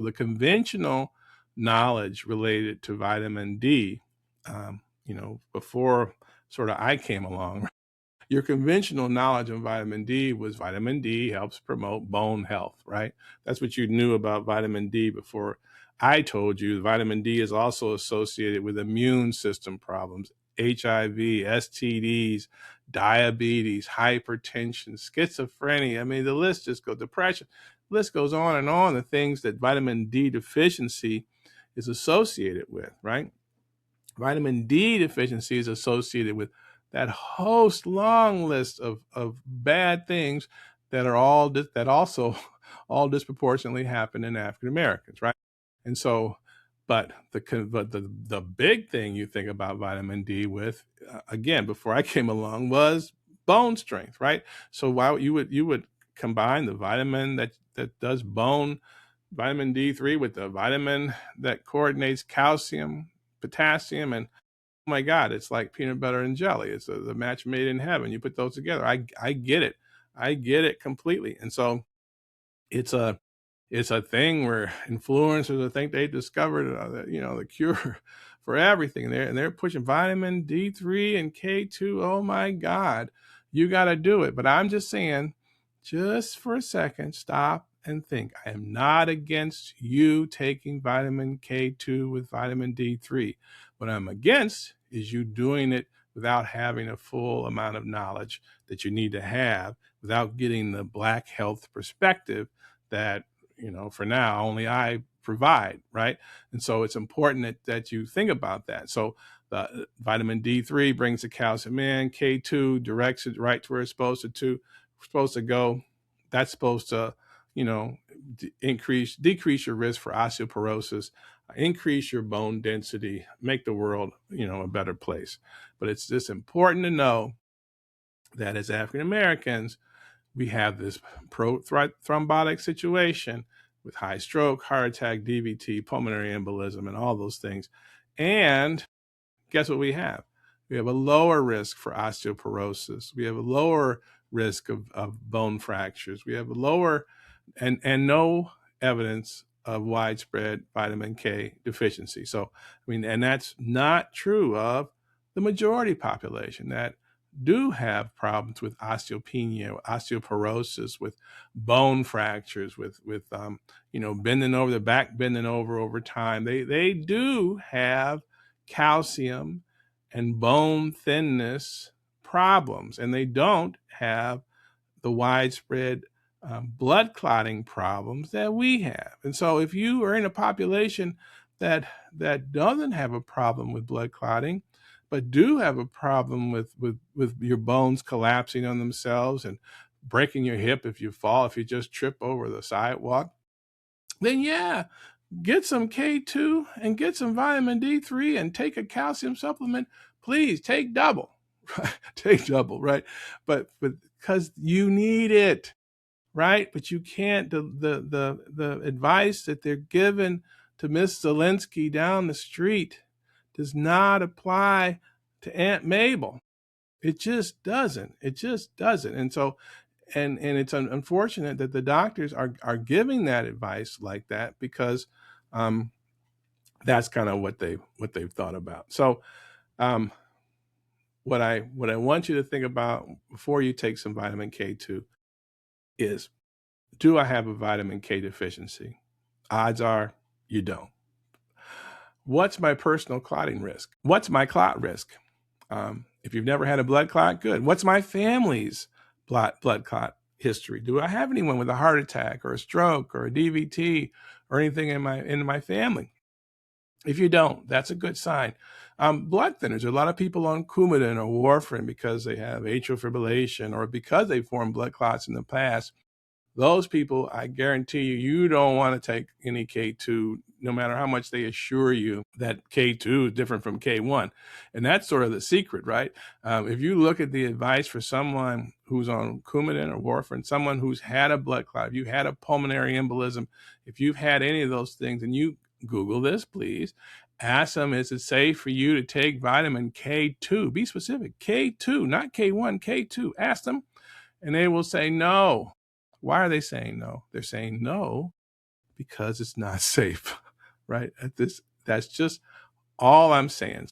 The conventional knowledge related to vitamin D, before sort of I came along, your conventional knowledge of vitamin D was vitamin D helps promote bone health, right? That's what you knew about vitamin D before I told you. Vitamin D is also associated with immune system problems, HIV, STDs, diabetes, hypertension, schizophrenia. I mean, the list just goes, depression, the list goes on and on, the things that vitamin D deficiency is associated with, right? Vitamin D deficiency is associated with that host long list of bad things that are that also all disproportionately happen in African Americans, right? And so, but the big thing you think about vitamin D with, again, before I came along, was bone strength, right? So why you would combine the vitamin that does bone, vitamin D3, with the vitamin that coordinates calcium, potassium, and oh my God, it's like peanut butter and jelly. It's the match made in heaven. You put those together. I get it. I get it completely. And so it's a thing where influencers think they discovered the cure for everything. And they're pushing vitamin D3 and K2. Oh my God, you got to do it. But I'm just saying, just for a second, stop and think. I am not against you taking vitamin K2 with vitamin D3. What I'm against is you doing it without having a full amount of knowledge that you need to have, without getting the Black health perspective that, for now, only I provide, right? And so it's important that you think about that. So the vitamin D3 brings the calcium in, K2 directs it right to where it's supposed to go. That's supposed to, decrease your risk for osteoporosis, increase your bone density, make the world, a better place. But it's just important to know that as African Americans, we have this thrombotic situation with high stroke, heart attack, DVT, pulmonary embolism, and all those things. And guess what we have? We have a lower risk for osteoporosis. We have a lower risk of bone fractures. We have a lower and no evidence of widespread vitamin K deficiency. So, I mean, and that's not true of the majority population that do have problems with osteopenia, osteoporosis, with bone fractures, with bending over the back, bending over time. They do have calcium and bone thinness problems, and they don't have the widespread blood clotting problems that we have. And so if you are in a population that doesn't have a problem with blood clotting, but do have a problem with your bones collapsing on themselves and breaking your hip if you fall, if you just trip over the sidewalk, then yeah, get some K2 and get some vitamin D3 and take a calcium supplement. Please take double. Take double, right? But because you need it, right? But you can't. The advice that they're given to Miss Zelensky down the street does not apply to Aunt Mabel. It just doesn't. It just doesn't. And so, and it's unfortunate that the doctors are giving that advice like that, because that's kind of what they've thought about. So um, what I want you to think about before you take some vitamin K2 is, do I have a vitamin K deficiency? Odds are you don't. What's my personal clotting risk? What's my clot risk? If you've never had a blood clot, good. What's my family's blood clot history? Do I have anyone with a heart attack or a stroke or a DVT or anything in my family? If you don't, that's a good sign. Blood thinners. There are a lot of people on Coumadin or warfarin because they have atrial fibrillation or because they formed blood clots in the past. Those people, I guarantee you don't want to take any K2, no matter how much they assure you that K2 is different from K1. And that's sort of the secret, right? If you look at the advice for someone who's on Coumadin or warfarin, someone who's had a blood clot, if you had a pulmonary embolism, if you've had any of those things, and you Google this, please, ask them, is it safe for you to take vitamin K2? Be specific, K2, not K1, K2. Ask them, and they will say no. Why are they saying no? They're saying no because it's not safe, right? That's just all I'm saying.